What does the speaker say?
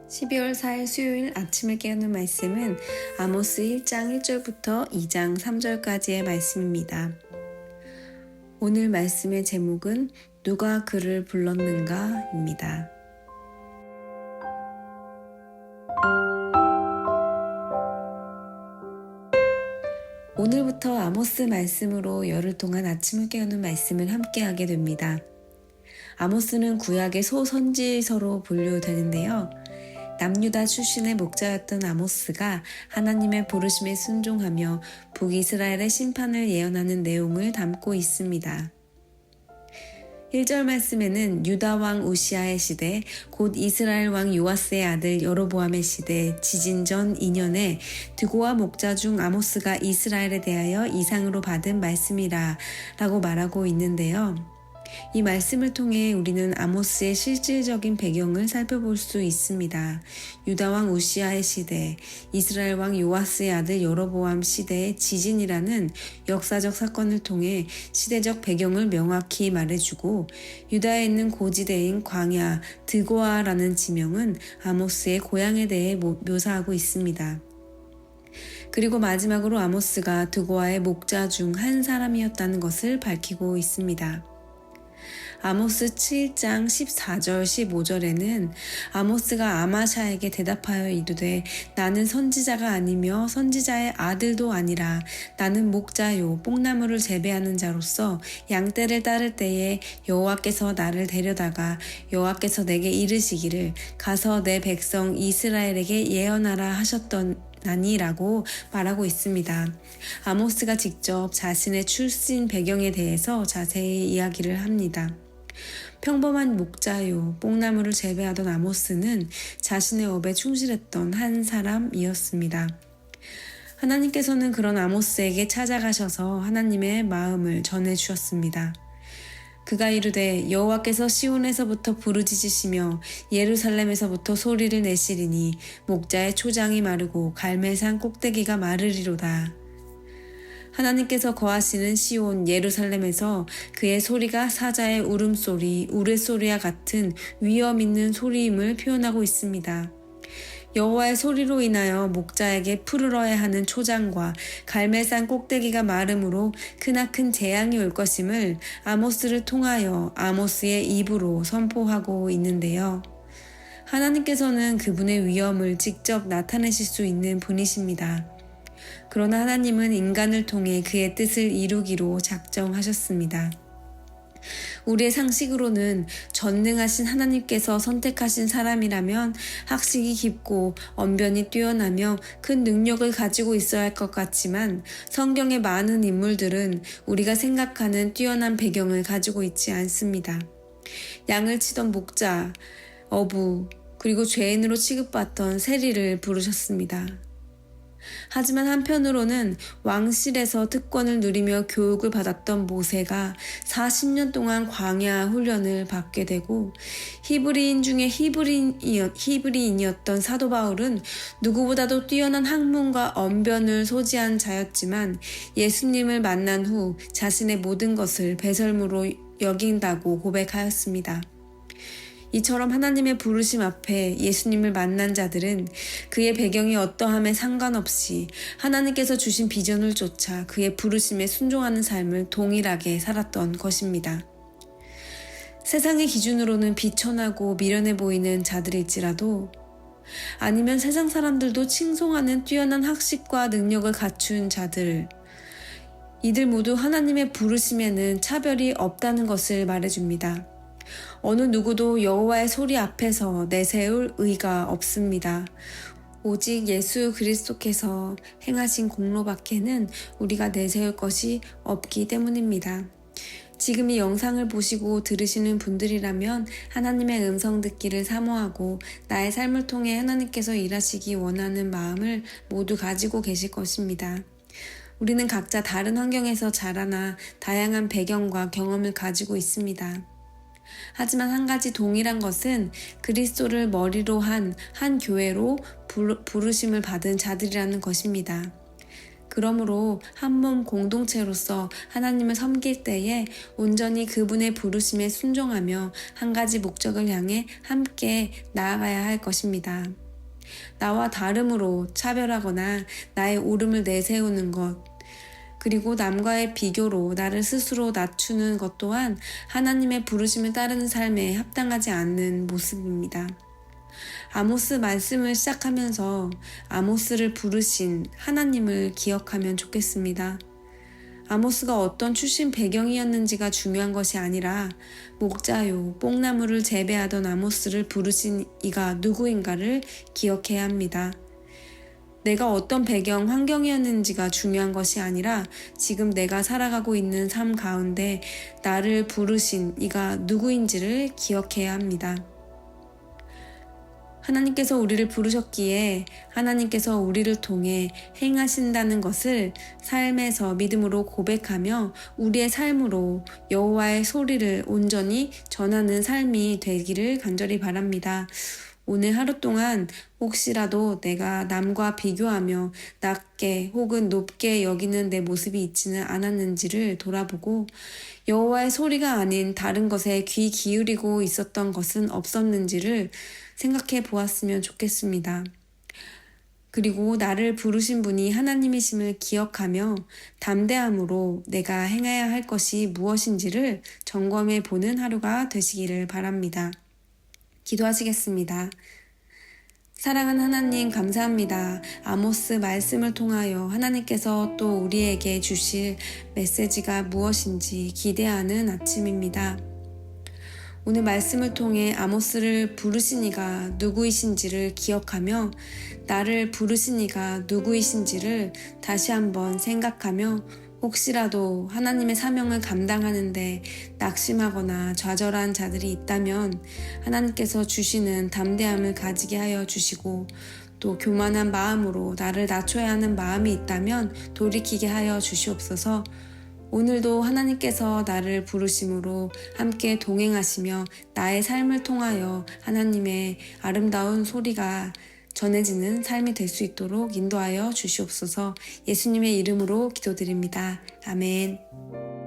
12월 4일 수요일 아침을 깨우는 말씀은 아모스 1장 1절부터 2장 3절까지의 말씀입니다. 오늘 말씀의 제목은 누가 그를 불렀는가 입니다. 오늘부터 아모스 말씀으로 열흘 동안 아침을 깨우는 말씀을 함께 하게 됩니다. 아모스는 구약의 소선지서로 분류되는데요. 남유다 출신의 목자였던 아모스가 하나님의 부르심에 순종하며 북이스라엘의 심판을 예언하는 내용을 담고 있습니다. 1절 말씀에는 유다 왕 우시아의 시대, 곧 이스라엘 왕 요아스의 아들 여로보암의 시대, 지진 전 2년에 드고와 목자 중 아모스가 이스라엘에 대하여 이상으로 받은 말씀이라 라고 말하고 있는데요. 이 말씀을 통해 우리는 아모스의 실질적인 배경을 살펴볼 수 있습니다. 유다 왕 우시아의 시대, 이스라엘 왕 요아스의 아들 여로보암 시대의 지진이라는 역사적 사건을 통해 시대적 배경을 명확히 말해주고, 유다에 있는 고지대인 광야 드고아라는 지명은 아모스의 고향에 대해 묘사하고 있습니다. 그리고 마지막으로 아모스가 드고아의 목자 중 한 사람이었다는 것을 밝히고 있습니다. 아모스 7장 14절 15절에는 아모스가 아마샤에게 대답하여 이르되 나는 선지자가 아니며 선지자의 아들도 아니라 나는 목자요 뽕나무를 재배하는 자로서 양떼를 따를 때에 여호와께서 나를 데려다가 여호와께서 내게 이르시기를 가서 내 백성 이스라엘에게 예언하라 하셨던 나니라고 말하고 있습니다. 아모스가 직접 자신의 출신 배경에 대해서 자세히 이야기를 합니다. 평범한 목자요 뽕나무를 재배하던 아모스는 자신의 업에 충실했던 한 사람이었습니다. 하나님께서는 그런 아모스에게 찾아가셔서 하나님의 마음을 전해주셨습니다. 그가 이르되 여호와께서 시온에서부터 부르짖으시며 예루살렘에서부터 소리를 내시리니 목자의 초장이 마르고 갈멜산 꼭대기가 마르리로다. 하나님께서 거하시는 시온 예루살렘에서 그의 소리가 사자의 울음소리, 우레소리와 같은 위엄 있는 소리임을 표현하고 있습니다. 여호와의 소리로 인하여 목자에게 푸르러야 하는 초장과 갈멜산 꼭대기가 마름으로 크나큰 재앙이 올 것임을 아모스를 통하여 아모스의 입으로 선포하고 있는데요. 하나님께서는 그분의 위엄을 직접 나타내실 수 있는 분이십니다. 그러나 하나님은 인간을 통해 그의 뜻을 이루기로 작정하셨습니다. 우리의 상식으로는 전능하신 하나님께서 선택하신 사람이라면 학식이 깊고 언변이 뛰어나며 큰 능력을 가지고 있어야 할 것 같지만 성경의 많은 인물들은 우리가 생각하는 뛰어난 배경을 가지고 있지 않습니다. 양을 치던 목자, 어부, 그리고 죄인으로 취급받던 세리를 부르셨습니다. 하지만 한편으로는 왕실에서 특권을 누리며 교육을 받았던 모세가 40년 동안 광야 훈련을 받게 되고, 히브리인 중에 히브리인이었던 사도 바울은 누구보다도 뛰어난 학문과 언변을 소지한 자였지만 예수님을 만난 후 자신의 모든 것을 배설물로 여긴다고 고백하였습니다. 이처럼 하나님의 부르심 앞에 예수님을 만난 자들은 그의 배경이 어떠함에 상관없이 하나님께서 주신 비전을 쫓아 그의 부르심에 순종하는 삶을 동일하게 살았던 것입니다. 세상의 기준으로는 비천하고 미련해 보이는 자들일지라도, 아니면 세상 사람들도 칭송하는 뛰어난 학식과 능력을 갖춘 자들, 이들 모두 하나님의 부르심에는 차별이 없다는 것을 말해줍니다. 어느 누구도 여호와의 소리 앞에서 내세울 의가 없습니다. 오직 예수 그리스도께서 행하신 공로밖에는 우리가 내세울 것이 없기 때문입니다. 지금 이 영상을 보시고 들으시는 분들이라면 하나님의 음성 듣기를 사모하고 나의 삶을 통해 하나님께서 일하시기 원하는 마음을 모두 가지고 계실 것입니다. 우리는 각자 다른 환경에서 자라나 다양한 배경과 경험을 가지고 있습니다. 하지만 한 가지 동일한 것은 그리스도를 머리로 한 교회로 부르심을 받은 자들이라는 것입니다. 그러므로 한 몸 공동체로서 하나님을 섬길 때에 온전히 그분의 부르심에 순종하며 한 가지 목적을 향해 함께 나아가야 할 것입니다. 나와 다름으로 차별하거나 나의 오름을 내세우는 것, 그리고 남과의 비교로 나를 스스로 낮추는 것 또한 하나님의 부르심을 따르는 삶에 합당하지 않는 모습입니다. 아모스 말씀을 시작하면서 아모스를 부르신 하나님을 기억하면 좋겠습니다. 아모스가 어떤 출신 배경이었는지가 중요한 것이 아니라 목자요, 뽕나무를 재배하던 아모스를 부르신 이가 누구인가를 기억해야 합니다. 내가 어떤 배경, 환경이었는지가 중요한 것이 아니라 지금 내가 살아가고 있는 삶 가운데 나를 부르신 이가 누구인지를 기억해야 합니다. 하나님께서 우리를 부르셨기에 하나님께서 우리를 통해 행하신다는 것을 삶에서 믿음으로 고백하며 우리의 삶으로 여호와의 소리를 온전히 전하는 삶이 되기를 간절히 바랍니다. 오늘 하루 동안 혹시라도 내가 남과 비교하며 낮게 혹은 높게 여기는 내 모습이 있지는 않았는지를 돌아보고 여호와의 소리가 아닌 다른 것에 귀 기울이고 있었던 것은 없었는지를 생각해 보았으면 좋겠습니다. 그리고 나를 부르신 분이 하나님이심을 기억하며 담대함으로 내가 행해야 할 것이 무엇인지를 점검해 보는 하루가 되시기를 바랍니다. 기도하시겠습니다. 사랑하는 하나님 감사합니다. 아모스 말씀을 통하여 하나님께서 또 우리에게 주실 메시지가 무엇인지 기대하는 아침입니다. 오늘 말씀을 통해 아모스를 부르신 이가 누구이신지를 기억하며 나를 부르신 이가 누구이신지를 다시 한번 생각하며 혹시라도 하나님의 사명을 감당하는데 낙심하거나 좌절한 자들이 있다면 하나님께서 주시는 담대함을 가지게 하여 주시고 또 교만한 마음으로 나를 낮춰야 하는 마음이 있다면 돌이키게 하여 주시옵소서. 오늘도 하나님께서 나를 부르심으로 함께 동행하시며 나의 삶을 통하여 하나님의 아름다운 소리가 전해지는 삶이 될 수 있도록 인도하여 주시옵소서. 예수님의 이름으로 기도드립니다. 아멘.